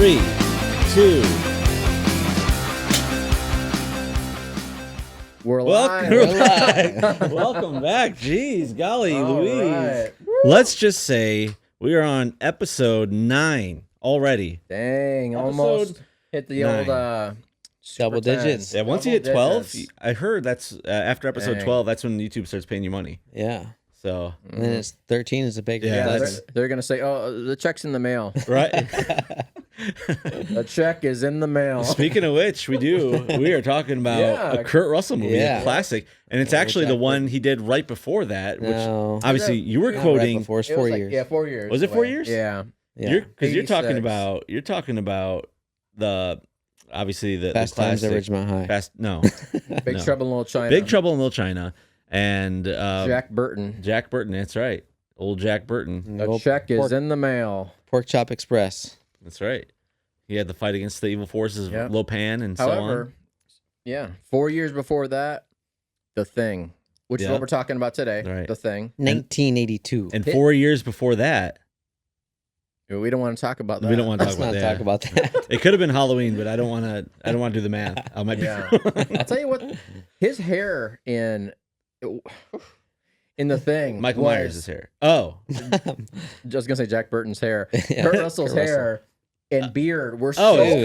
3, 2. We're live. Welcome back. Jeez, golly, All Louise. right. Let's just say we are on episode 9 already. Dang, Episode almost hit the 9. old Double digits. Yeah, once you hit 12, I heard that's after episode 12, that's when YouTube starts paying you money. Yeah. So, And then it's 13 is a big Yeah, they're going to say, oh, the check's in the mail. right? The check is in the mail. Speaking of which, we are talking about a Kurt Russell movie, a classic, and it's actually the one he did right before that, which obviously you were quoting. Right before, it's 4 years. Yeah, 4 years. Was it 4 years? Yeah. Because you're talking about the obviously the Fast the Times classic, at Ridgemont High. Big Trouble in Little China. Big Trouble in Little China, and Jack Burton. Jack Burton, that's right, old Jack Burton. The check is in the mail. Pork Chop Express. That's right. He had the fight against the evil forces of Lopan and so on. Yeah, 4 years before that, The Thing, which is what we're talking about today. Right. The Thing. 1982. And 4 years before that, we don't want to talk about that. we don't want to talk Let's about not that. talk about that. It could have been Halloween, but I don't want to. I don't want to do the math. I might be. Yeah. I'll tell you what, his hair in The Thing. Michael Myers' hair. Oh, Just gonna say Jack Burton's hair. Yeah, Kurt Russell's hair and beard were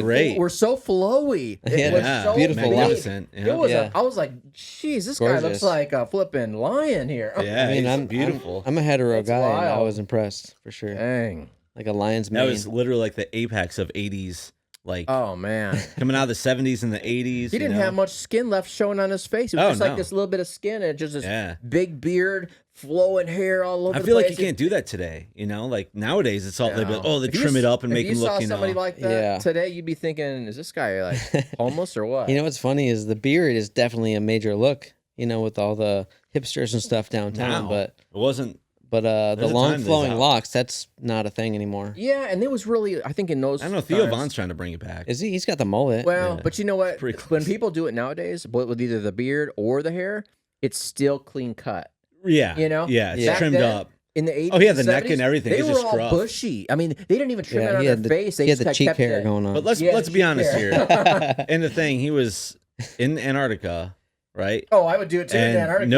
great. Were so flowy. It was so beautiful. big. Magnificent. It was. I was like, "Geez, this guy looks Gorgeous. like a flipping lion here." Yeah, I mean, he's I'm beautiful. I'm a hetero That's guy, and I wild. was impressed for sure. Dang. Like a lion's That mane. was literally like the apex of 80s, like Oh man. coming out of the 70s and the 80s. He didn't have much skin left showing on his face. It was just like this little bit of skin and just this big beard, flowing hair all over the place. I feel like you can't do that today. You know, like nowadays it's all they trim it up and make him look. If you saw somebody like that today, you'd be thinking, "Is this guy like homeless or what?" You know what's funny is the beard is definitely a major look. You know, with all the hipsters and stuff downtown, but it wasn't. But the long flowing locks, that's not a thing anymore. Yeah, and it was really, I think in those I don't know, Theo Von's trying to bring it back. Is he? He's got the mullet. Well, but you know what? When people do it nowadays, with either the beard or the hair, it's still clean cut. Yeah. You know? Yeah, it's trimmed up. In the 80s, oh yeah, the neck and everything. They it's were just all scruff. bushy. I mean, they didn't even trim it on he their had face. He had the cheek hair going on. But let's be honest here. In the thing, he was in Antarctica, right? Oh, I would do it too in Antarctica.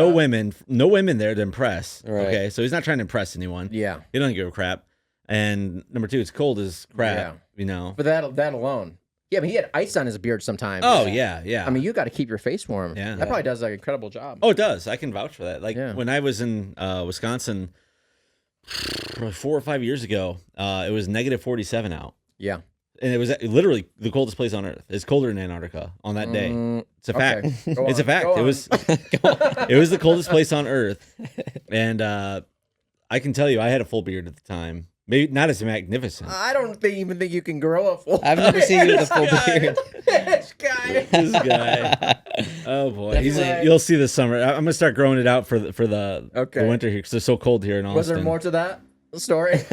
No women there to impress. Right. Okay, so he's not trying to impress anyone. Yeah, he doesn't give a crap. And number two, it's cold as crap. Yeah. You know, for that alone. Yeah, but he had ice on his beard sometimes. Oh yeah. I mean, you got to keep your face warm. Yeah, that probably does like an incredible job. Oh, it does. I can vouch for that. Like when I was in Wisconsin, probably 4 or 5 years ago, it was negative 47 out. Yeah. And it was literally the coldest place on Earth. It's colder than Antarctica on that day. It's a fact. It's a fact. It was it was the coldest place on Earth. And I can tell you, I had a full beard at the time. Maybe not as magnificent. I don't even think you can grow a full I've never seen you with a full beard. This guy. This guy. Oh boy, you'll see this summer. I'm gonna start growing it out for the winter here because it's so cold here in Austin. Was there more to that story?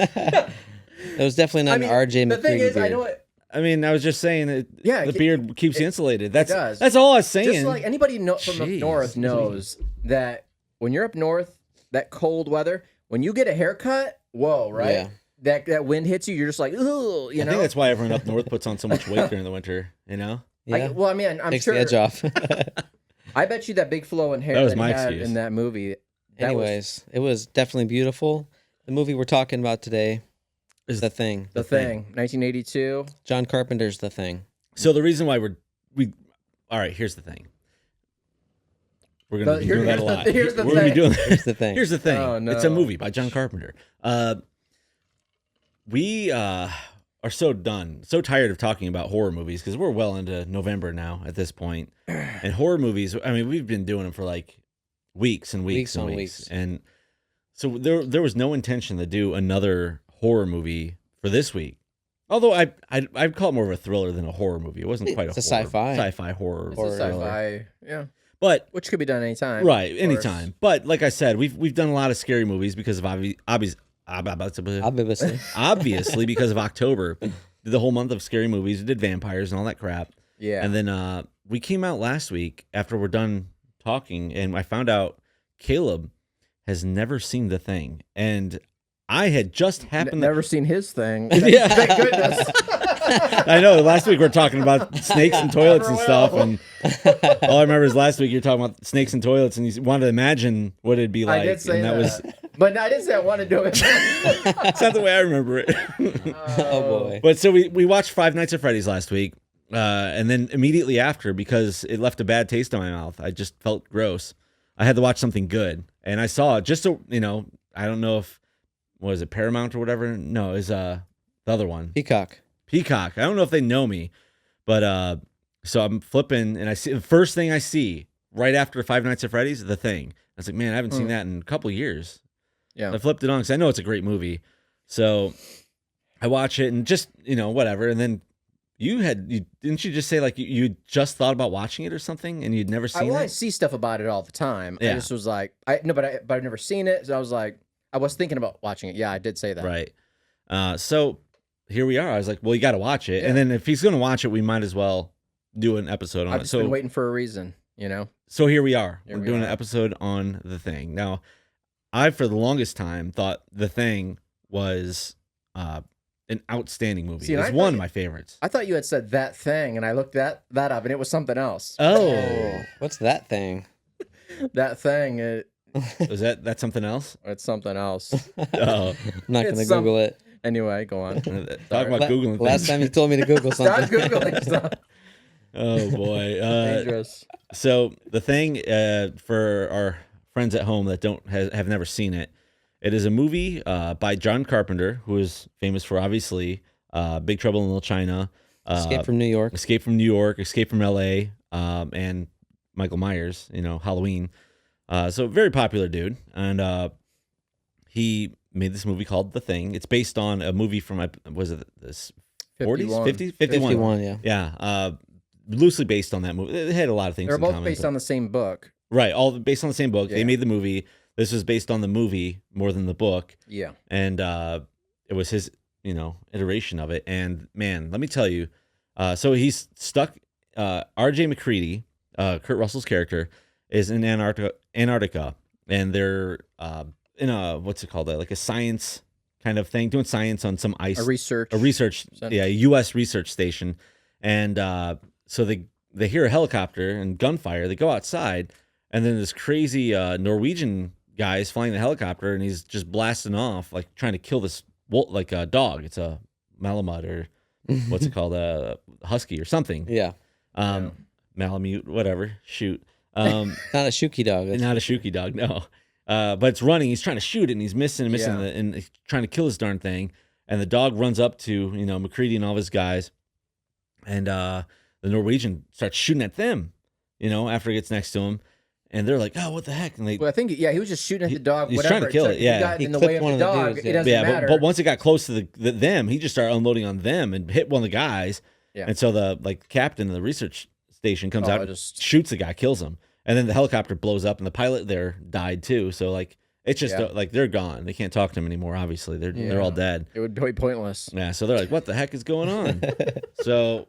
It was definitely not an RJ McCready The thing is, beard. I know it. I mean, I was just saying that the beard keeps you insulated. That's all I was saying. Just like anybody from up north knows that when you're up north, that cold weather, when you get a haircut, whoa, right? Yeah. That wind hits you, you're just like, ooh, I think that's why everyone up north puts on so much weight during the winter, you know? Yeah. I'm Takes sure. the edge off. I bet you that big flowing hair that was that my he had excuse. in that movie. Anyways, it was definitely beautiful. The movie we're talking about today is The Thing. The Thing, 1982. John Carpenter's The Thing. So the reason why all right, here's the thing. We're gonna be doing that a lot. Here's the We're gonna be doing Here's the thing. Here's the thing. Oh, no. It's a movie by John Carpenter. We are so tired of talking about horror movies because we're well into November now at this point. And horror movies, I mean, we've been doing them for like weeks and weeks and weeks. And so there was no intention to do another horror movie for this week. Although I'd call it more of a thriller than a horror movie. It wasn't quite it's a a sci-fi horror. It's a sci-fi, yeah. But which could be done anytime. Right, anytime. But like I said, we've done a lot of scary movies because of obviously because of October. Did the whole month of scary movies. We did vampires and all that crap. Yeah. And then we came out last week after we're done talking, and I found out Caleb has never seen The Thing. And I had just happened never seen his thing. Yeah. Thank goodness. I know. Last week we were talking about snakes and toilets and stuff, and all I remember is last week you were talking about snakes and toilets, and you wanted to imagine what it'd be like. I did say that was, but I didn't say I wanted to do it. it's not the way I remember it. Oh boy! But so we watched Five Nights at Freddy's last week, and then immediately after, because it left a bad taste in my mouth, I just felt gross. I had to watch something good, and I saw it just so I don't know if was it Paramount or whatever. No, it's the other one. Peacock. I don't know if they know me, but so I'm flipping and I see the first thing I see right after Five Nights at Freddy's, The Thing. I was like, man, I haven't seen that in a couple of years. Yeah, I flipped it on because I know it's a great movie. So I watch it and just whatever. And then didn't you just say like you just thought about watching it or something and you'd never seen it? I see stuff about it all the time. Yeah. I just was like, but I've never seen it. So I was like, I was thinking about watching it. Yeah, I did say that. Right. So here we are. I was like, well, you got to watch it. Yeah. And then if he's going to watch it, we might as well do an episode on it. I've just been waiting for a reason, So here we are. We're doing an episode on The Thing. Now, I, for the longest time, thought The Thing was an outstanding movie. See, it's one of my favorites. I thought you had said That Thing, and I looked that up, and it was something else. Oh. What's That Thing? That Thing. Is that's something else? It's something else. Oh. I'm not going to Google it. Anyway, go on. Talk about Googling things. Last time you told me to Google something. Stop Googling stuff. Oh, boy. Dangerous. So The Thing, for our friends at home that have never seen it, it is a movie by John Carpenter, who is famous for, obviously, Big Trouble in Little China. Escape from New York. Escape from New York, Escape from L.A., and Michael Myers, Halloween. So very popular dude. And he made this movie called The Thing. It's based on a movie from, was it this 40s? 50s? 51, yeah. Yeah. Loosely based on that movie. It had a lot of things in common. They're both based on the same book. Right. All based on the same book. Yeah. They made the movie. This was based on the movie more than the book. Yeah. And it was his, iteration of it. And man, let me tell you, so he's stuck. R.J. McCready, Kurt Russell's character, is in Antarctica, and they're in a what's it called? Like a science kind of thing, doing science on some ice. A research center. Yeah, a U.S. research station, and so they hear a helicopter and gunfire. They go outside, and then this crazy Norwegian guy is flying the helicopter, and he's just blasting off, like trying to kill this like a dog. It's a Malamute or what's it called? A husky or something. Yeah. Malamute, whatever. Shoot. Not a Shuki dog. Not a Shuki dog, no. But it's running. He's trying to shoot it, and he's missing, and he's trying to kill this darn thing. And the dog runs up to McCready and all of his guys, and the Norwegian starts shooting at them. After it gets next to him, and they're like, "Oh, what the heck?" And I think he was just shooting at the dog. He's trying to kill it. Yeah, he got in the way of the dog. Dudes, it doesn't matter. But once it got close to them, he just started unloading on them and hit one of the guys. Yeah. And so the captain of the research station comes out, just shoots the guy, kills him. And then the helicopter blows up, and the pilot there died too. So it's just like they're gone. They can't talk to him anymore. Obviously, they're all dead. It would be pointless. Yeah. So they're like, "What the heck is going on?" So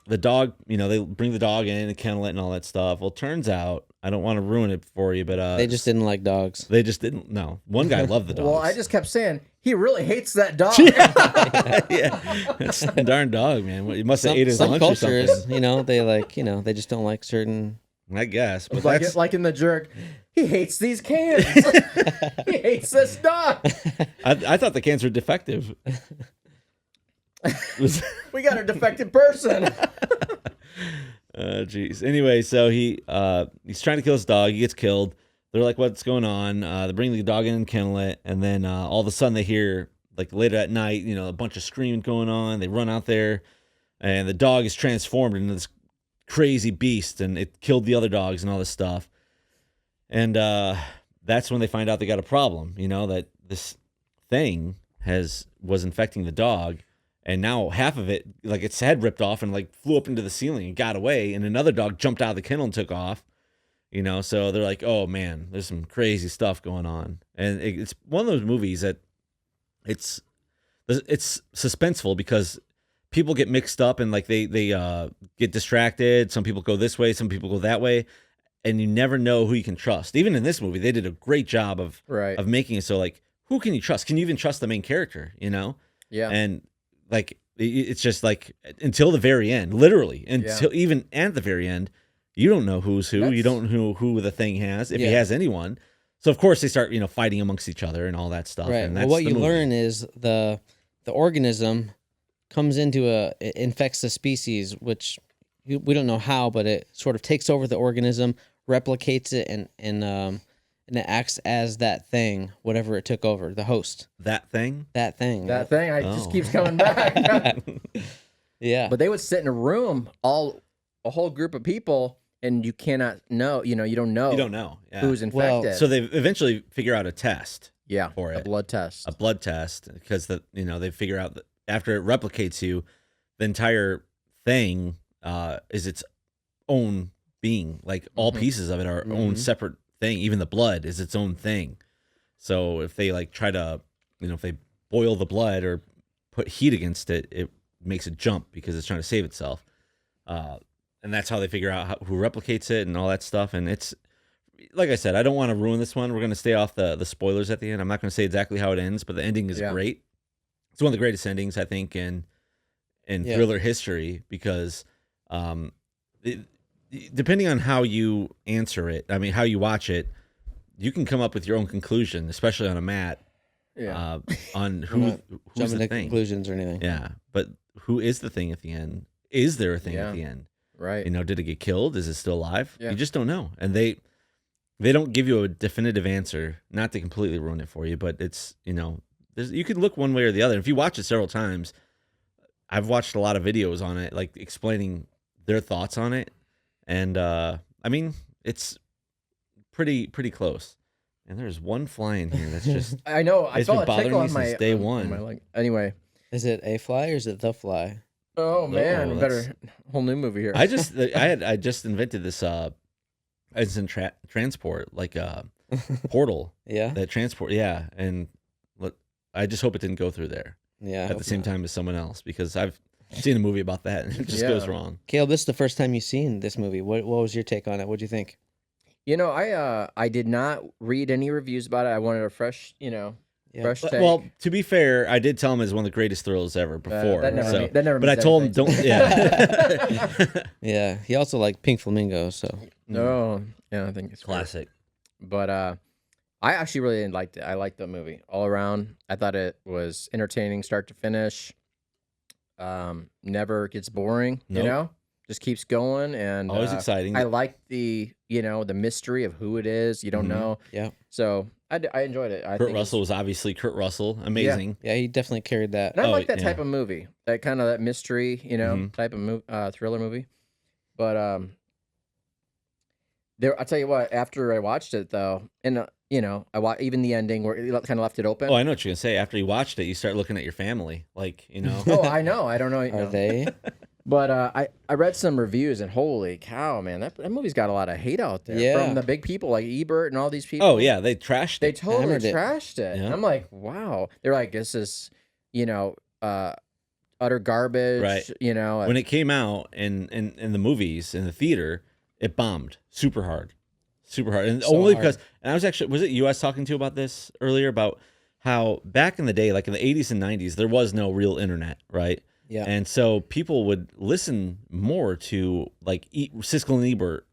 the dog, they bring the dog in and kennel it and all that stuff. Well, turns out, I don't want to ruin it for you, but they just didn't like dogs. They just didn't. No, one guy loved the dogs. Well, I just kept saying he really hates that dog. Yeah, that's a darn dog, man. He must have ate his lunch cultures, or something. They just don't like certain. I guess, but like in The Jerk, he hates these cans. He hates this dog. I thought the cans were defective. We got a defective person. Jeez. Anyway, so he's trying to kill his dog. He gets killed. They're like, "What's going on?" They bring the dog in and kennel it, and then all of a sudden they hear, like later at night, a bunch of screaming going on. They run out there, and the dog is transformed into this crazy beast, and it killed the other dogs and all this stuff. And that's when they find out they got a problem. That this thing was infecting the dog. And now half of it, like its head ripped off and like flew up into the ceiling and got away. And another dog jumped out of the kennel and took off. So they're like, "Oh man, there's some crazy stuff going on." And it's one of those movies that it's suspenseful because people get mixed up and like they get distracted. Some people go this way, some people go that way, and you never know who you can trust. Even in this movie, they did a great job of making it so like, who can you trust? Can you even trust the main character? Yeah. And like it's just like until the very end, literally until even at the very end, you don't know who's who. You don't know who the thing has, if he has anyone. So of course they start, fighting amongst each other and all that stuff. Right. And that's what you learn is the organism comes it infects the species, which we don't know how, but it sort of takes over the organism, replicates it, and it acts as that thing, whatever it took over, the host. That thing. It just keeps coming back. Yeah. But they would sit in a room, a whole group of people, and you cannot know. You don't know. You don't know who's infected. So they eventually figure out a test. Yeah, for it. A blood test, because they figure out that after it replicates you, the entire thing is its own being. Like all pieces of it are own separate thing. Even the blood is its own thing. So if they try to, if they boil the blood or put heat against it, it makes it jump because it's trying to save itself. And that's how they figure out who replicates it and all that stuff. And it's, like I said, I don't want to ruin this one. We're going to stay off the spoilers at the end. I'm not going to say exactly how it ends, but the ending is great. It's one of the greatest endings, I think, in thriller history because depending on how you answer it, how you watch it, you can come up with your own conclusion, especially on a mat. Yeah. On who's jumping the to thing. Conclusions or anything. Yeah, but who is the thing at the end? Is there a thing at the end? Right. Did it get killed? Is it still alive? Yeah. You just don't know, and they don't give you a definitive answer. Not to completely ruin it for you, but it's you could look one way or the other. If you watch it several times, I've watched a lot of videos on it, like explaining their thoughts on it, and it's pretty close. And there's one fly in here that's just I know. I it's been been bothering on me my since day one. Anyway. Is it a fly or is it the fly? Oh man, whole new movie here. I just invented this instant transport, like a portal. Yeah. That transport, and I just hope it didn't go through there. Yeah. At the same time as someone else, because I've seen a movie about that and it just goes wrong. Caleb, this is the first time you've seen this movie. What was your take on it? What'd you think? I did not read any reviews about it. I wanted a fresh, fresh take. Well, to be fair, I did tell him it's one of the greatest thrills ever before. That never but I told him don't. Yeah. Yeah. He also liked Pink Flamingo, so. No. Yeah, I think it's classic. Great. But I actually really liked it. I liked the movie all around. I thought it was entertaining, start to finish. Never gets boring. Nope. Just keeps going, and always exciting. I like the the mystery of who it is. You don't know. Yeah. So I enjoyed it. Kurt Russell was obviously Kurt Russell. Amazing. Yeah, he definitely carried that. And I like that type of movie. That kind of that mystery, type of thriller movie. But I'll tell you what. After I watched it, though, and even the ending where it kind of left it open. Oh, I know what you're gonna say. After you watched it, you start looking at your family, Oh, I know. I don't know. Are they? But I read some reviews, and holy cow, man, that movie's got a lot of hate out there from the big people like Ebert and all these people. Oh yeah, they trashed it. They totally trashed it. Yeah. And I'm like, wow. They're like, this is, utter garbage. Right. When it came out in the movies in the theater, it bombed super hard, and So only hard. because. And I was it you I was talking to about this earlier about how back in the day, like in the 80s and 90s, there was no real internet, right? Yeah. And so people would listen more to like Siskel and Ebert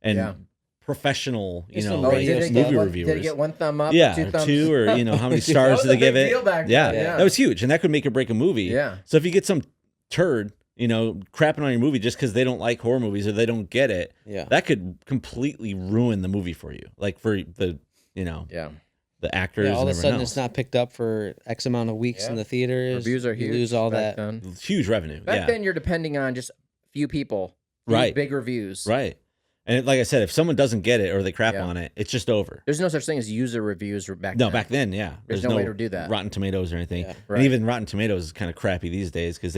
and professional, movie reviewers. Did it get one thumb up? Yeah, two thumbs? two, or how many stars did they give it? Yeah, that was huge, and that could make or break a movie. Yeah. So if you get some turd, crapping on your movie just because they don't like horror movies or they don't get it, that could completely ruin the movie for you. Like for the, the actors. Yeah, all of a sudden, else. it's not picked up for X amount of weeks in the theaters. Reviews are huge. You lose all that. Then. It's huge revenue. Back then, you're depending on just few people. Right. Big reviews. Right. And like I said, if someone doesn't get it or they crap on it, it's just over. There's no such thing as user reviews back then. No, back then, There's no way to do that. Rotten Tomatoes or anything. Yeah. And even Rotten Tomatoes is kind of crappy these days because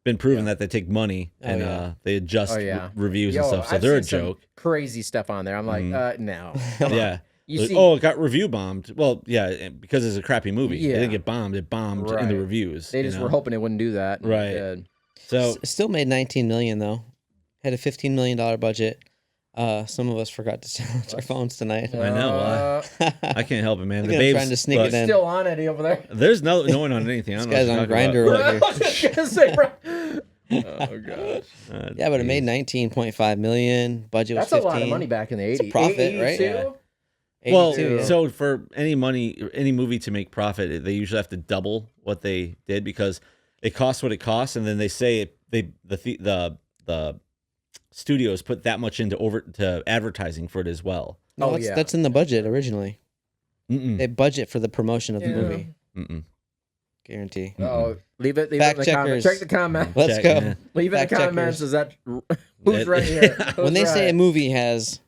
been proven that they take money and they adjust reviews and stuff. So they're a joke. Crazy stuff on there. I'm like, no. Come on. It got review bombed. Well, yeah, because it's a crappy movie. It didn't get bombed. It bombed in the reviews. They just were hoping it wouldn't do that. Right. So Still made $19 million though. Had a $15 million budget. Some of us forgot to charge our phones tonight. I know. I can't help it, man. The Babe's trying to sneak it in. Still on it over there. There's no one on anything. I don't This know guy's on Grindr over I was just gonna say, bro. Oh gosh. Yeah, but it made 19.5 million. Budget was 15. That's a lot of money back in the 80s. It's a profit, right? Yeah. Well, 82, yeah. so for any movie to make profit, they usually have to double what they did because it costs what it costs, and then they say the studios put that much into advertising for it as well. No, that's in the budget originally. Mm-mm. They budget for the promotion of the movie. Mm-mm. Guarantee. Oh, leave it in Fact the checkers. comments. Check the comments. Let's go. Man. Leave it in Fact the comments. checkers. Is that who's right here? When they Who's say a right? movie has,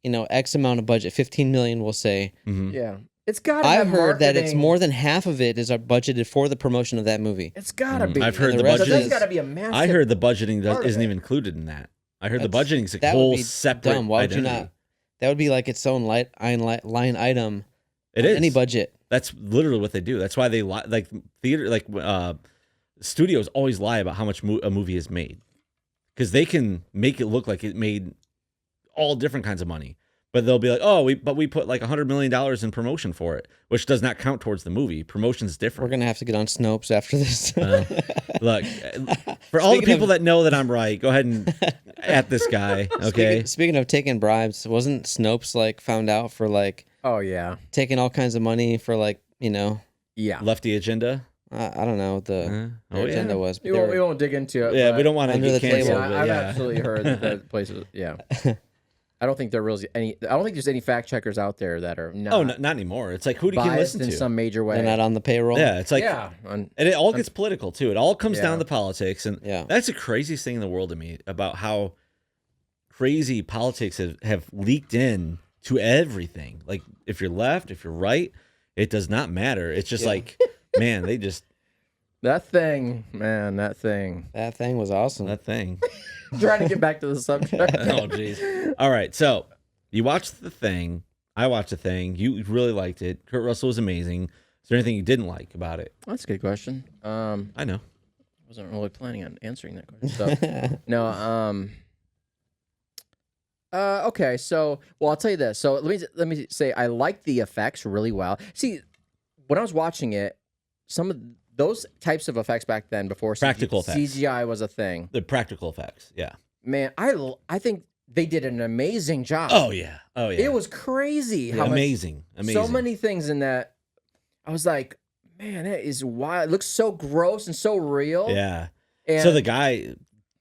X amount of budget, 15 million, we'll say. Mm-hmm. Yeah, it's got. I've heard that it's marketing. more than half of it is budgeted for the promotion of that movie. It's gotta be. I've heard And the the rest budget. There's is- gotta be a massive. I heard the budgeting part of isn't it. even included in that. I heard the That's- budgeting is a that would whole be separate. Dumb. Why would you identity. not? That would be like its own line item. It on is any budget. That's literally what they do. That's why they lie. Like theater, studios always lie about how much a movie is made because they can make it look like it made all different kinds of money. But they'll be like, oh, we put like $100 million in promotion for it, which does not count towards the movie. Promotion's We're different. gonna have to get on Snopes after this. Look, for all the Speaking people of- that know that I'm right, go ahead and at this guy. Okay. Speaking of taking bribes, wasn't Snopes like found out for like Oh yeah. taking all kinds of money for like Yeah. Lefty agenda. I don't know what the their agenda was. But We won't dig into it. Yeah, but we don't want to Under get the table. canceled. Yeah, but I've yeah. absolutely heard that places. Yeah. I don't think there's any fact checkers out there that are not. Oh, not anymore. It's like who do you biased listen in to? some major way. they're not on the payroll. Yeah, it's like yeah. and it all gets political too. It all comes down Yeah. to politics, and Yeah. that's the craziest thing in the world to me about how crazy politics have leaked in to everything. Like if you're left, if you're right, it does not matter. It's just like, man, they just That thing, man, that thing. That thing was awesome. that thing. Trying to get back to the subject. Oh, jeez. All right, so you watched The Thing. I watched The Thing. You really liked it. Kurt Russell was amazing. Is there anything you didn't like about it? That's a good question. I know. Wasn't really planning on answering that question. So, no. Okay. So, well, I'll tell you this. So let me say I liked the effects really well. See, when I was watching it, some of those types of effects back then, before Practical effects. CGI was a thing. The practical effects. Yeah. Man, I think they did an amazing job. Oh yeah. Oh yeah. It was crazy how much, amazing. Amazing. so many things in that. I was like, man, that is wild. It looks so gross and so real. Yeah. And So the guy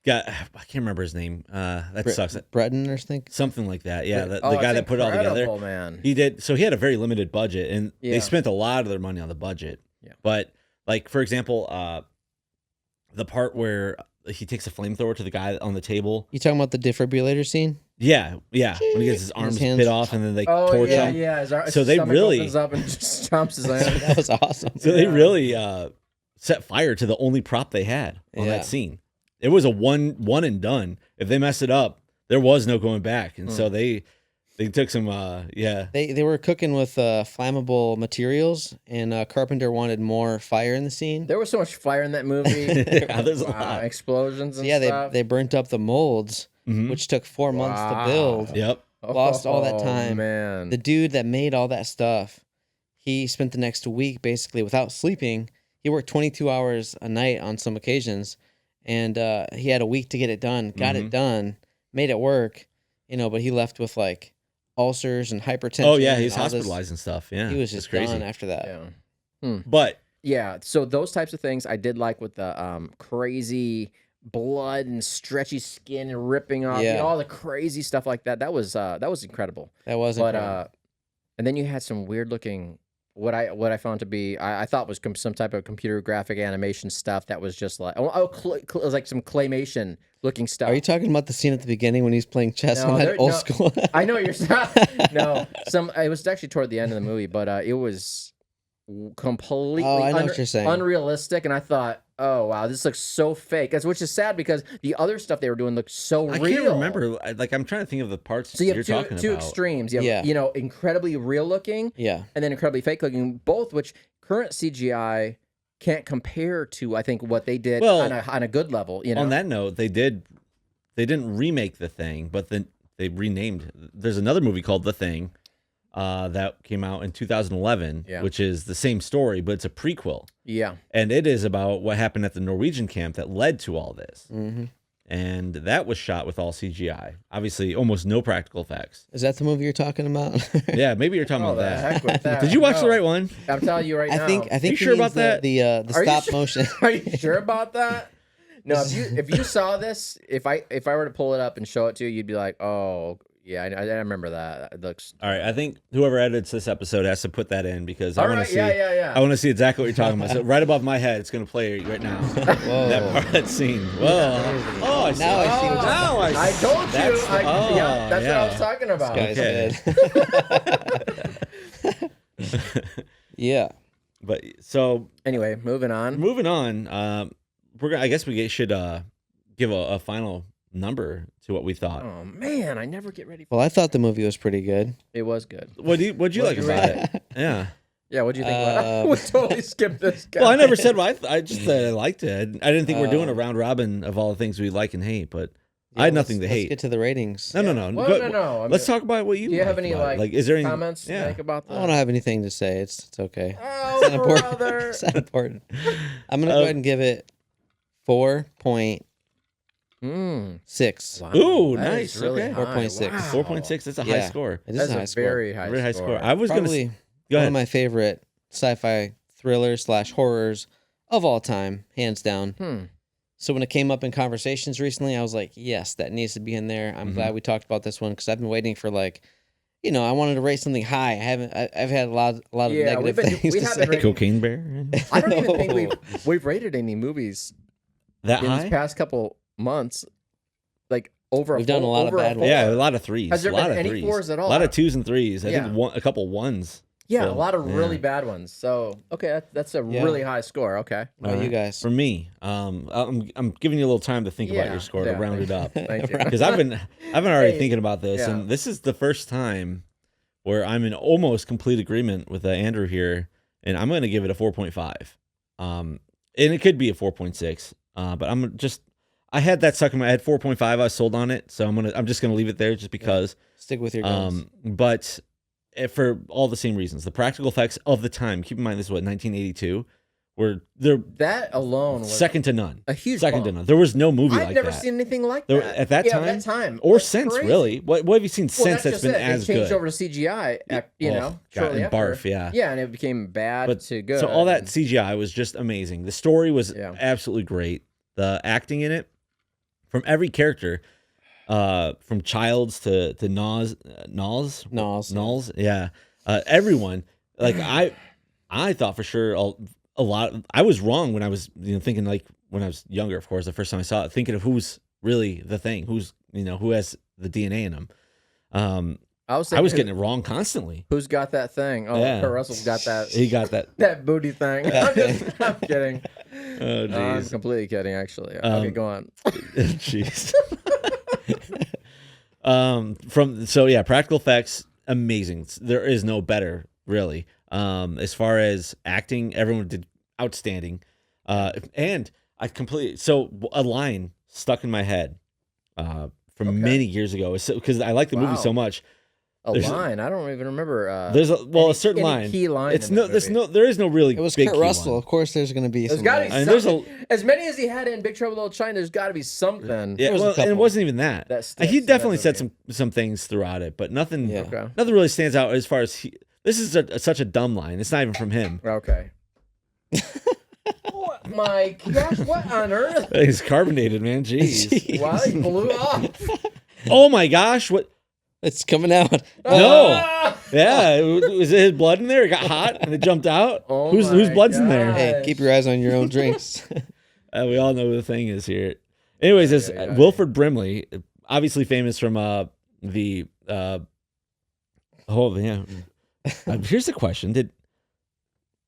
got, I can't remember his name. That sucks. Breton or something. Something like that. Yeah. The oh, guy it's that put it all together. incredible, man. He did. So he had a very limited budget, and Yeah. they spent a lot of their money on the budget. Yeah. But like, for example, the part where he takes a flamethrower to the guy on the table. You talking about the defibrillator scene? Yeah. Yeah. When he gets his arms hands. bit off and then they Oh torch yeah, him. yeah. So they stomach really- opens up and just chomps his hand. That was awesome. So they Yeah. really set fire to the only prop they had on Yeah. that scene. It was a one and done. If they mess it up, there was no going back. And so they took some They were cooking with flammable materials, and Carpenter wanted more fire in the scene. There was so much fire in that movie. Yeah, there's a lot. Explosions So and yeah, stuff. they burnt up the molds, Mhm. which took 4 months to Wow. build. Yep. lost all that Oh, time. Man. The dude that made all that stuff, he spent the next week basically without sleeping. He worked 22 hours a night on some occasions, and he had a week to get it done. Got it done, made it work, but he left with like ulcers and hypertension. Oh yeah, he's and all this. hospitalized and stuff. Yeah, He was it's just crazy. done after that. Yeah. But Yeah, so those types of things I did like with the crazy blood and stretchy skin and ripping off, Yeah. all the crazy stuff like that. That was incredible. That was But incredible. and then you had some weird looking what I found to be I thought was some type of computer graphic animation stuff that was just like it was like some claymation looking stuff. Are you talking about the scene at the beginning when he's playing chess No, on that there- old no. school? I know you're no it was actually toward the end of the movie, but it was completely Oh, I know what you're saying. unrealistic, and I thought, oh wow, this looks so fake. Which is sad because the other stuff they were doing looked so I real. can't remember. Like I'm trying to think of the parts So you you're have talking two about. extremes. You have Yeah. incredibly real looking, Yeah. and then incredibly fake looking. Both which current CGI can't compare to. I think what they did Well, on a good level. On that note, they didn't remake The Thing, but the they renamed. There's another movie called The Thing that came out in 2011, which is the same story, but it's a prequel. Yeah. And it is about what happened at the Norwegian camp that led to all this. Mm-hmm. And that was shot with all CGI. Obviously, almost no practical effects. Is that the movie you're talking about? Yeah, maybe you're talking about that. Heck with that. Did you watch the right one? I'm telling you right now. I think you sure about that? The stop motion. Are you sure about that? No, if you saw this, if I were to pull it up and show it to you, you'd be like, oh yeah, I remember that. It looks. All right, I think whoever edits this episode has to put that in because I want to see. Yeah. I want to see exactly what you're talking about. So right above my head, it's going to play right now. Whoa. that scene. Whoa. Oh, I see. Now I see what Now I told you. That's What I was talking about. This guy's good. Yeah. But so anyway, moving on. I guess we should give a final number to what we thought. Oh man, I never get ready. Well, I thought the movie was pretty good. It was good. What'd you like about it? Yeah. Yeah, what'd you think about it? We totally skipped this guy. Well, I never said what I just said I liked it. I didn't think we're doing a round robin of all the things we like and hate, but I had nothing to hate. Let's get to the ratings. No. Well, no. I mean, let's talk about what you. Do you have any is there any comments to make about that? I don't have anything to say. It's okay. Oh, it's not important. brother. It's not important. I'm gonna go ahead and give it 4.6. Wow, Ooh, that nice. is really Okay. high. 4.6. Wow. 4.6. That's a high score. It is That's a high a score. very high Very high score. score. I was going to Probably go one ahead. of my favorite sci-fi thrillers / horrors of all time, hands down. So when it came up in conversations recently, I was like, yes, that needs to be in there. I'm glad we talked about this one because I've been waiting for I wanted to rate something high. I've had a lot of negative things to say. Cocaine Bear. I don't even think we've rated any movies That in high? these past couple months. Like over. We've done a lot of bad ones. Yeah, a lot of threes. Has there a lot been of any threes. fours at all? A lot of 2s and 3s. I Yeah. think a couple 1s. Yeah, So, a lot of really yeah. bad ones. So okay, that's a really high score. Okay. What about you guys? For me, I'm giving you a little time to think about your score to round it up. Thank you. Because I've been already Hey, thinking about this, yeah. and this is the first time where I'm in almost complete agreement with Andrew here, and I'm going to give it a 4.5. And it could be a 4.6, but I had that stuck in my head. 4.5. I was sold on it, so I'm just gonna leave it there just because. Stick with your guns. But for all the same reasons, the practical effects of the time. Keep in mind, this is 1982. Were they're That alone was second to none. a huge Second to bump. none. There was no movie I've like never that. seen anything like There- that at that Yeah, time? that time Or That's since, crazy. really. What have you seen Well, since that's that's been just it. as They changed good? over to CGI. God, Shortly and after. barf, yeah. Yeah, and it became bad to good. So all that CGI was just amazing. The story was Yeah. absolutely great. The acting in it, from every character, from Childs to Nals, yeah, everyone. Like I thought for sure a lot. I was wrong when I was thinking when I was younger. Of course, the first time I saw it, thinking of who's really the thing, who has the DNA in them. I was getting it wrong constantly. Who's got that thing? Oh, Yeah. Kurt Russell's got that. He got that. That booty thing. I'm kidding. Oh I'm jeez. completely kidding. Actually, okay, go on. Jeez. Practical effects, amazing. There is no better, really. As far as acting, everyone did outstanding. And I completely a line stuck in my head from many years ago because I like the movie so much. Line. I don't even remember. There's a certain any line. Key line. It's in that movie. there is no really. It was big Kurt key Russell. line. Of course, there's going to be There's some. got to be And there's something. As many as he had in Big Trouble in Little China, there's got to be something. Yeah, was a and it couple. wasn't even that. That sticks He in definitely that said some things throughout it, but nothing. Yeah. Okay. Nothing really stands out as far as this is such a dumb line. It's not even from him. Okay. Oh my gosh! What on earth? He's carbonated, man. Jeez. Wow, he blew off. Oh my gosh! What? It's coming out. No. Ah! Yeah, was it his blood in there? It got hot and it jumped out. Oh whose my blood's in there? God. Hey, keep your eyes on your own drinks. We all know who the thing is here. Anyways, this Wilford Brimley, obviously famous from the. Oh yeah. Here's the question: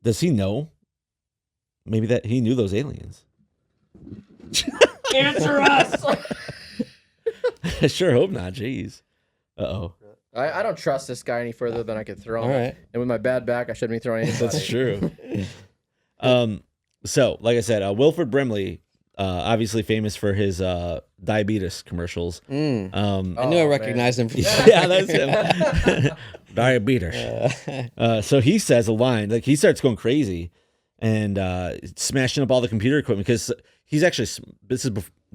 does he know? Maybe that he knew those aliens. Answer us. I sure hope not. Jeez. Uh-oh. I don't trust this guy any further than I could throw him. All right. And with my bad back, I shouldn't be throwing anybody. That's true. So, like I said, Wilford Brimley, obviously famous for his diabetes commercials. I knew I recognized him from Yeah, that's him. Diabetes. So he says a line, like he starts going crazy and smashing up all the computer equipment because he's actually, this is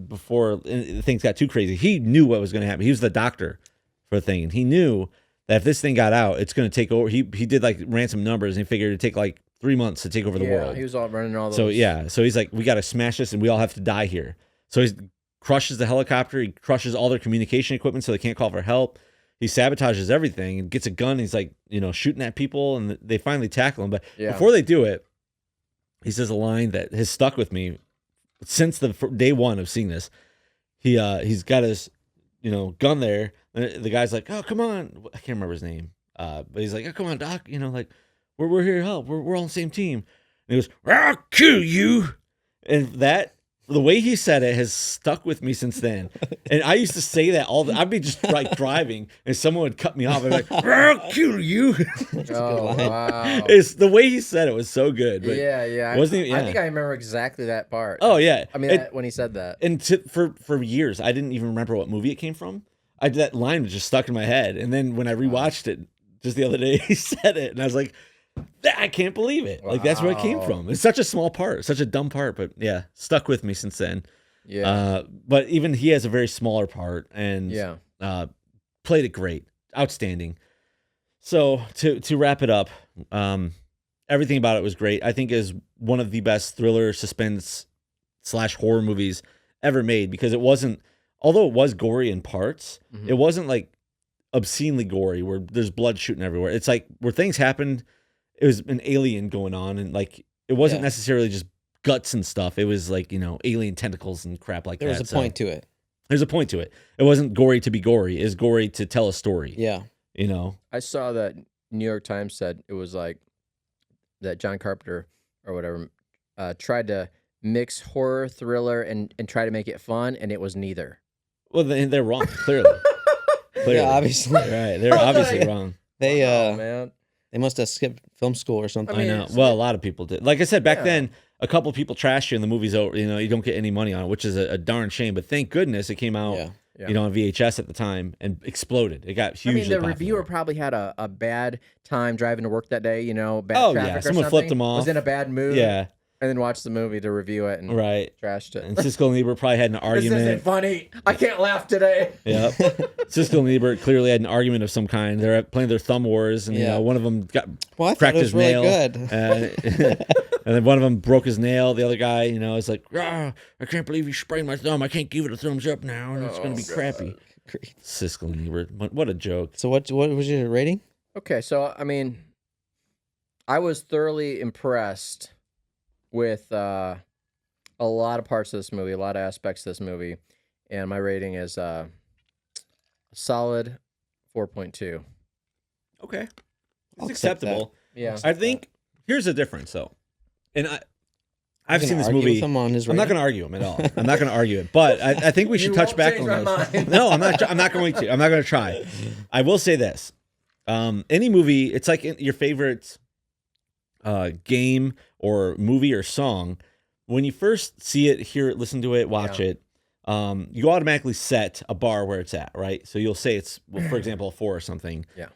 before things got too crazy. He knew what was going to happen. He was the doctor for the thing. And he knew that if this thing got out, it's going to take over. He did like ran some numbers and he figured it'd take like 3 months to take over the world. He was all running all those. So he's like, we got to smash this and we all have to die here. So he crushes the helicopter. He crushes all their communication equipment so they can't call for help. He sabotages everything and gets a gun. He's like, shooting at people and they finally tackle him. But before they do it, he says a line that has stuck with me since the day one of seeing this. He's got his, gun there. And the guy's like, oh, come on. I can't remember his name. But he's like, oh, come on, Doc. Like, we're here to help. We're all on the same team. And he goes, I'll kill you. And the way he said it has stuck with me since then. And I used to say that I'd be just like driving and someone would cut me off. I'd be like, I'll kill you. Wow. It's the way he said it was so good. But yeah. Wasn't he? I think I remember exactly that part. Oh, yeah. I mean, when he said that. And for years, I didn't even remember what movie it came from. That line was just stuck in my head. And then when I rewatched it just the other day, he said it. And I was like, I can't believe it. Wow. Like, that's where it came from. It's such a small part, such a dumb part, but yeah, stuck with me since then. Yeah. But even he has a very smaller part and played it great. Outstanding. So to wrap it up, everything about it was great. I think is one of the best thriller, suspense / horror movies ever made because it wasn't, although it was gory in parts, it wasn't like obscenely gory where there's blood shooting everywhere. It's like where things happened, it was an alien going on and like it wasn't necessarily just guts and stuff. It was like, alien tentacles and crap like that. There was a point to it. There's a point to it. It wasn't gory to be gory. It's gory to tell a story. Yeah. I saw that New York Times said it was like that John Carpenter or whatever tried to mix horror, thriller, and try to make it fun, and it was neither. Well, they're wrong, clearly. Yeah, obviously. Right. They're obviously wrong. Man. They must have skipped film school or something. I know. Well, a lot of people did. Like I said, back then, a couple people trashed you and the movie's over. You don't get any money on it, which is a darn shame. But thank goodness it came out, on VHS at the time and exploded. It got hugely popular. Reviewer probably had a bad time driving to work that day, bad traffic or someone flipped them off. Was in a bad mood. Yeah. And then watched the movie to review it and trashed it. And Siskel and Ebert probably had an argument. This isn't funny. I can't laugh today. Yep. Siskel and Ebert clearly had an argument of some kind. They're playing their thumb wars, and one of them cracked his nail. Good. And then one of them broke his nail. The other guy, is like, I can't believe you sprained my thumb. I can't give it a thumbs up now, and it's going to be crappy. Siskel and Ebert. What a joke. So what was your rating? Okay, so I mean, I was thoroughly impressed with a lot of parts of this movie, a lot of aspects of this movie, and my rating is a solid 4.2. Okay. It's acceptable. Yeah. I think, here's the difference, though. And I've seen this movie. I'm not going to argue him at all. I'm not going to argue it. But I think we should touch back on this. No, I'm not going to. I'm not going to try. I will say this. Any movie, it's like your favorite game or movie or song. When you first see it, hear it, listen to it, watch it, you automatically set a bar where it's at, right? So you'll say it's, for example, a 4 or something. Yeah.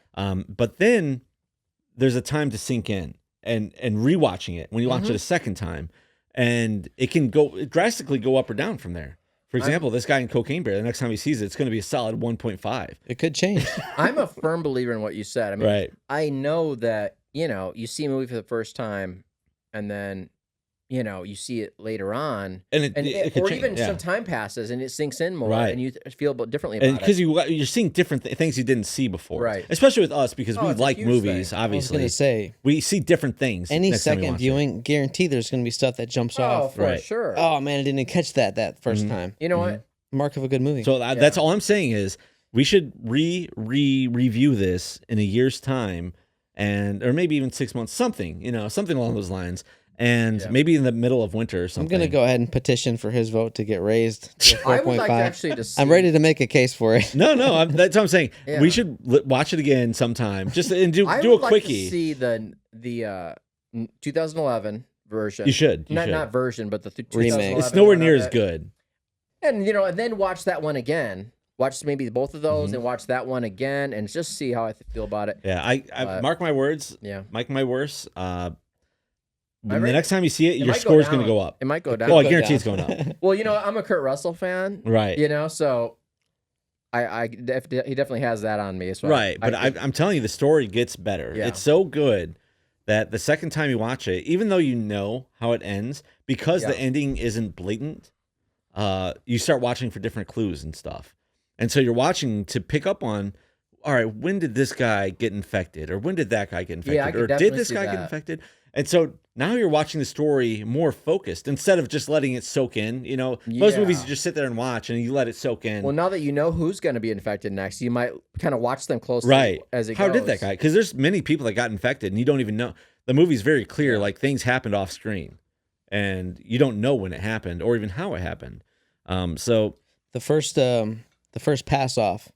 But then there's a time to sink in and rewatching it when you watch it a second time. And it can drastically go up or down from there. For example, this guy in Cocaine Bear, the next time he sees it, it's going to be a solid 1.5. It could change. I'm a firm believer in what you said. I mean, I know that, you see a movie for the first time and then, you see it later on. And it could or change, even some time passes and it sinks in more and you feel differently about it. Because you're seeing different things you didn't see before. Right. Especially with us because we like movies, obviously. I was going to say. We see different things. Any second viewing, guarantee there's going to be stuff that jumps off. For sure. Oh, man, I didn't catch that first time. You know what? Mark of a good movie. So that's all I'm saying is we should review this in a year's time or maybe even 6 months, something along those lines. And maybe in the middle of winter or something. I'm going to go ahead and petition for his vote to get raised to 4.5. I would like actually to see. I'm ready to make a case for it. No, that's what I'm saying. Yeah. We should watch it again sometime. Just and do a quickie. Like to see the 2011 version. You should. Not version, but the remake. It's nowhere near as good. And and then watch that one again. Watch maybe both of those and watch that one again and just see how I feel about it. Yeah, I mark my words. Yeah. Mark my words. The next time you see it, your score's going to go up. It might go down. Oh, I guarantee it's going up. Well, I'm a Kurt Russell fan. Right. So he definitely has that on me. So right. But I'm telling you, the story gets better. Yeah. It's so good that the second time you watch it, even though you know how it ends, because the ending isn't blatant, you start watching for different clues and stuff. And so you're watching to pick up on, all right, when did this guy get infected? Or when did that guy get infected? Or did this guy get infected? And so now you're watching the story more focused instead of just letting it soak in. Most movies you just sit there and watch and you let it soak in. Well, now that you know who's going to be infected next, you might kind of watch them closely as it goes. How did that guy? Because there's many people that got infected and you don't even know. The movie's very clear, like things happened off screen. And you don't know when it happened or even how it happened. So the first pass off,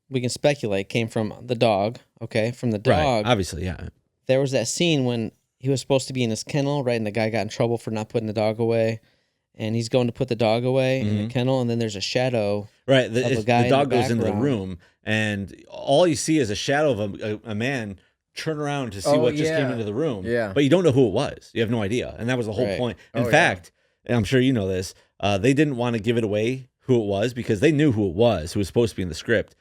we can speculate, came from the dog. Okay, from the dog. Right, obviously, yeah. There was that scene when he was supposed to be in his kennel, right? And the guy got in trouble for not putting the dog away. And he's going to put the dog away in the kennel, and then there's a shadow. Right, the dog goes into the room, and all you see is a shadow of a man turn around to see what just came into the room. Yeah. But you don't know who it was. You have no idea. And that was the whole point. In fact, and I'm sure you know this, they didn't want to give it away who it was because they knew who it was, who was supposed to be in the script.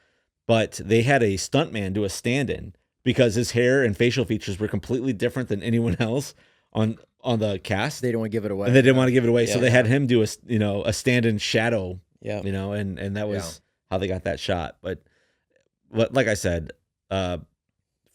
But they had a stuntman do a stand-in because his hair and facial features were completely different than anyone else on the cast. They didn't want to give it away. And they didn't want to give it away, so they had him do a stand-in shadow. Yeah. And that was how they got that shot. But like I said, 4.5,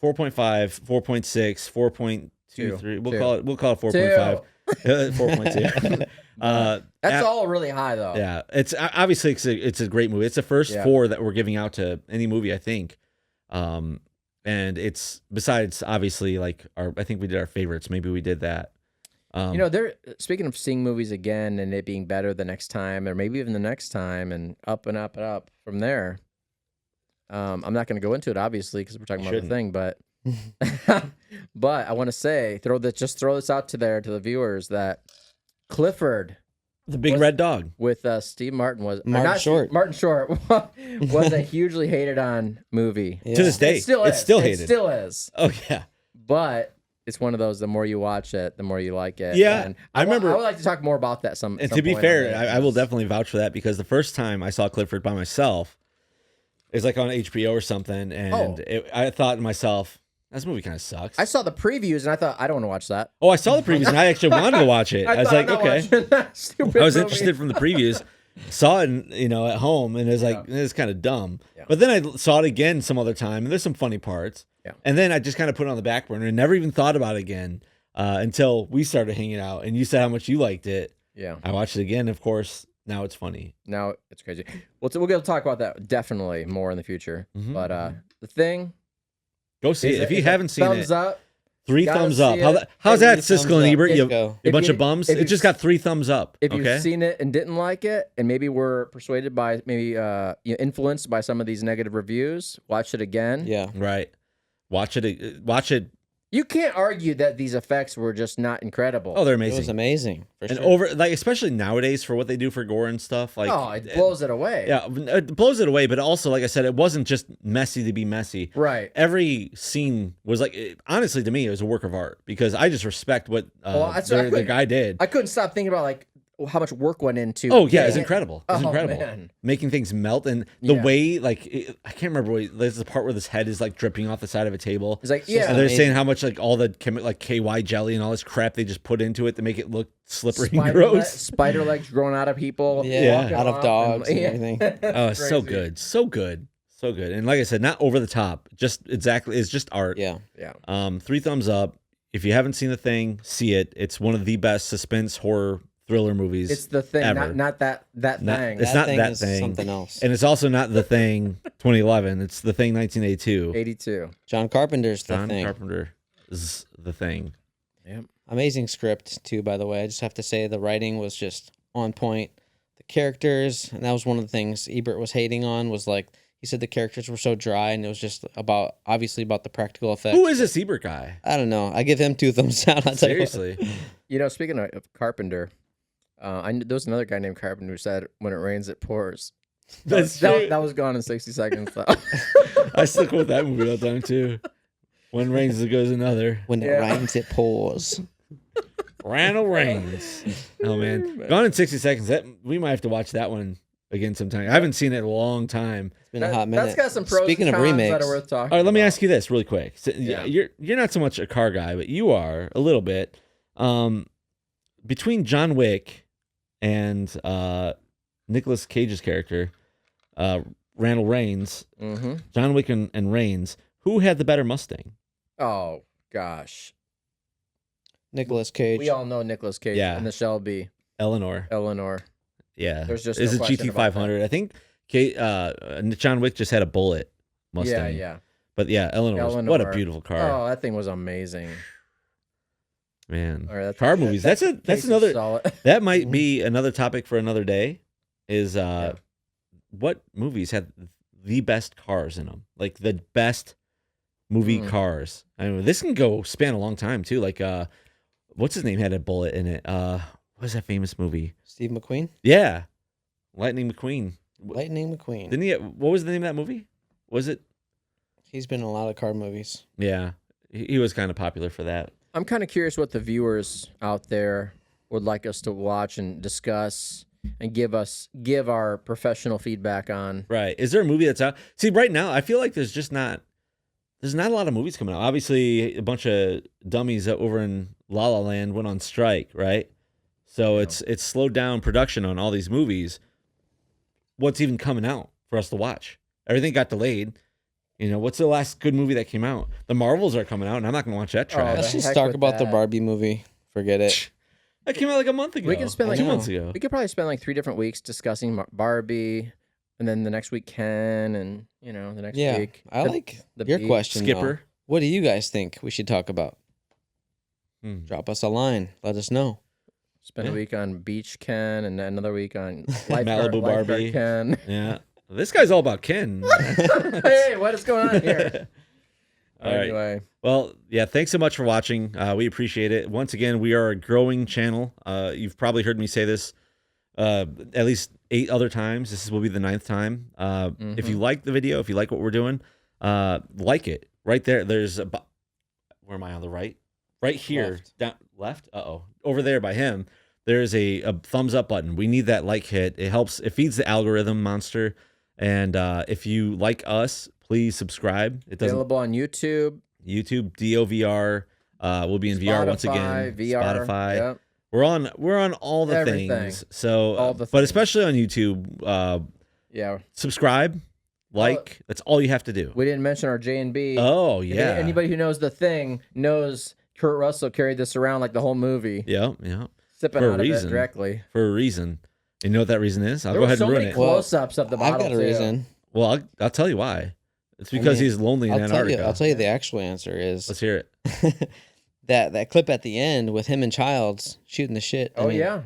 4.6, 4.23. We'll call it 4.5. 4.2. That's all really high though. Yeah, it's obviously it's a great movie. It's the first 4 that we're giving out to any movie, I think. And it's besides obviously I think we did our favorites. Maybe we did that. They're speaking of seeing movies again and it being better the next time, or maybe even the next time, and up and up and up from there. I'm not going to go into it obviously because we're talking about the thing, but but I want to say throw this out to the viewers that Clifford, the big red dog with Steve Martin Martin Short was a hugely hated on movie. To this day. It's still hated. It still is. Oh yeah. But it's one of those, the more you watch it, the more you like it. Yeah. And I remember. I would like to talk more about that And to be fair, I will definitely vouch for that because the first time I saw Clifford by myself, it was like on HBO or something. And I thought to myself, this movie kind of sucks. I saw the previews and I thought, I don't want to watch that. Oh, I saw the previews and I actually wanted to watch it. I was like, okay. I was interested from the previews. Saw it, at home, and it was like, it's kind of dumb. Yeah. But then I saw it again some other time, and there's some funny parts. Yeah. And then I just kind of put it on the back burner and never even thought about it again until we started hanging out, and you said how much you liked it. Yeah. I watched it again, of course. Now it's funny. Now it's crazy. We'll get to talk about that definitely more in the future. Mm-hmm. But The Thing. Go see it. If you haven't seen it. Thumbs up. 3 thumbs up. How's that, Siskel and Ebert? You a bunch of bums? It just got 3 thumbs up. If you've seen it and didn't like it, and maybe were persuaded by, influenced by some of these negative reviews, watch it again. Yeah. Right. Watch it. You can't argue that these effects were just not incredible. Oh, they're amazing. It was amazing. And sure. Especially nowadays for what they do for gore and stuff. It blows it away. Yeah, it blows it away. But also, like I said, it wasn't just messy to be messy. Right. Every scene was honestly, to me, it was a work of art because I just respect what the guy did. I couldn't stop thinking about how much work went into. Oh yeah, it's incredible. It's incredible. Man. Making things melt and the way I can't remember. There's the part where this head is dripping off the side of a table. It's and they're saying how much all the KY jelly and all this crap they just put into it to make it look slippery and gross. Spider legs growing out of people. Yeah, out of dogs and everything. Oh, it's so good, so good, so good. And like I said, not over the top. Just exactly, it's just art. Yeah. 3 thumbs up. If you haven't seen The Thing, see it. It's one of the best suspense horror thriller movies. It's The Thing, not that thing. It's not that thing. Something else. And it's also not The Thing 2011. It's The Thing 1982. 82. John Carpenter's The Thing. John Carpenter is The Thing. Yep. Amazing script too, by the way. I just have to say the writing was just on point. The characters, and that was one of the things Ebert was hating on, was He said the characters were so dry, and it was just obviously about the practical effects. Who is this Ebert guy? I don't know. I give him 2 thumbs down. I'll Seriously. Speaking of Carpenter, there was another guy named Carpenter who said, "When it rains, it pours." That was gone in 60 seconds, though. I stick with that movie all the time, too. When rains, there goes another. When it rains, it pours. Randall Rains. Oh, man. Gone in 60 seconds. We might have to watch that one again sometime. I haven't seen it in a long time. It's been a hot minute. That's got some pros Speaking and of cons remakes, that are worth talking All right, let me about. ask you this really quick. So, you're not so much a car guy, but you are a little bit. Between John Wick and Nicolas Cage's character, Randall Rains, John Wick and Rains, who had the better Mustang? Oh, gosh. Nicolas Cage. We all know Nicolas Cage and the Shelby. Eleanor. Yeah. There's just It's no a question about GT500. I think John Wick just had a Bullet Mustang. Yeah. But yeah, Eleanor. What a beautiful car. Oh, that thing was amazing. Man. All right, car movies. That's another solid. That might be another topic for another day is what movies had the best cars in them? Like the best movie cars. I mean, this can span a long time too. Like what's his name had a Bullet in it? What was that famous movie? Steve McQueen? Yeah. Lightning McQueen. Lightning McQueen. Didn't he what was the name of that movie? Was it? He's been in a lot of car movies. Yeah. He was kind of popular for that. I'm kind of curious what the viewers out there would like us to watch and discuss and give our professional feedback on. Right. Is there a movie that's out? See, right now, I feel like there's not a lot of movies coming out. Obviously, a bunch of dummies over in La La Land went on strike, right? So it's slowed down production on all these movies. What's even coming out for us to watch? Everything got delayed. What's the last good movie that came out? The Marvels are coming out, and I'm not going to watch that trash. Let's just talk about the Barbie movie. Forget it. That came out like a month ago. We can spend 2 months ago. We could probably spend like 3 different weeks discussing Barbie, and then the next week Ken, and the next week. I like your question. Skipper. Though. What do you guys think we should talk about? Drop us a line. Let us know. Spend a week on Beach Ken, and then another week on Malibu Barbie Ken. Yeah, this guy's all about Ken. Hey, what is going on here? All right. Anyway. Well, yeah, thanks so much for watching. We appreciate it. Once again, we are a growing channel. You've probably heard me say this at least 8 other times. This will be the 9th time. If you like the video, if you like what we're doing, like it. Right there, there's where am I on the right? Right here. Left? Uh-oh. Over there by him, there's a thumbs up button. We need that like hit. It helps. It feeds the algorithm monster. And if you like us, please subscribe. Available on YouTube. YouTube, DOVR. We'll be in VR once again. VR, Spotify. Yep. We're on all the things. So, but especially on YouTube. Subscribe, like. That's all you have to do. We didn't mention our J&B. Oh yeah. Anybody who knows the thing knows Kurt Russell carried this around like the whole movie. Yeah. Sipping out of it directly. For a reason. You know what that reason is? I'll go ahead and ruin it. Close-ups of the bottle. I've got a reason. Well, I'll tell you why. It's because he's lonely in Antarctica. I'll tell you the actual answer is. Let's hear it. that clip at the end with him and Childs shooting the shit. Yeah.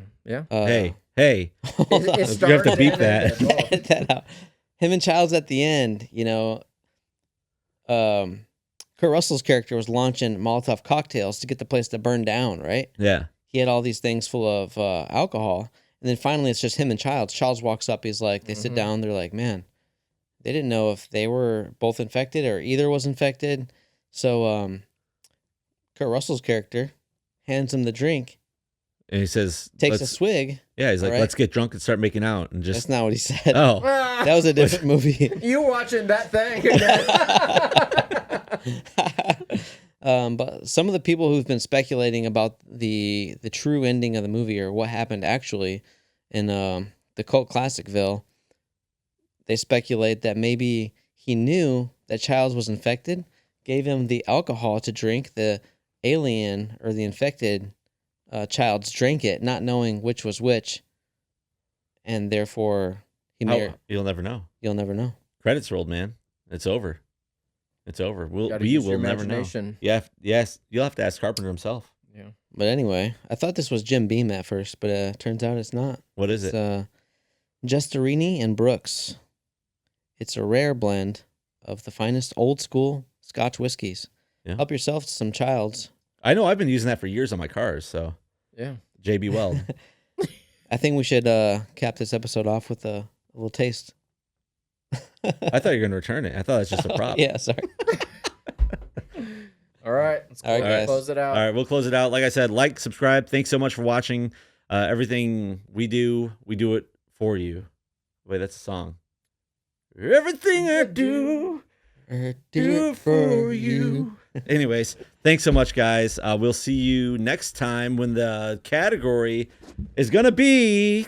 Hey. It you have to beep that. Edit that out. Him and Childs at the end, Kurt Russell's character was launching Molotov cocktails to get the place to burn down, right? Yeah. He had all these things full of alcohol. And then finally it's just him and Childs. Childs walks up. He's like, they sit down. They're like, man, they didn't know if they were both infected or either was infected. So Kurt Russell's character hands him the drink. And he says, takes a swig. Yeah, he's like, let's get drunk and start making out. And just. That's not what he said. Oh. That was a different movie. You watching that thing. But some of the people who've been speculating about the true ending of the movie or what happened actually in the cult classicville, they speculate that maybe he knew that Childs was infected, gave him the alcohol to drink, the alien or the infected Childs drank it, not knowing which was which, and therefore he may. You'll never know. You'll never know. Credits rolled, man. It's over. It's over. We will never know. Yes, you'll have to ask Carpenter himself. Yeah. But anyway, I thought this was Jim Beam at first, but turns out it's not. What is it? Gestorini and Brooks. It's a rare blend of the finest old school Scotch whiskeys. Yeah. Help yourself to some Childs. I know I've been using that for years on my cars. So Yeah. JB Weld. I think we should cap this episode off with a little taste. I thought you were going to return it. I thought it was just a prop. Yeah, sorry. All right. Let's guys. close it out. All right, we'll close it out. Like I said, like, subscribe. Thanks so much for watching. Everything we do it for you. Wait, that's a song. Everything I do it for you. Anyways, thanks so much, guys. We'll see you next time when the category is going to be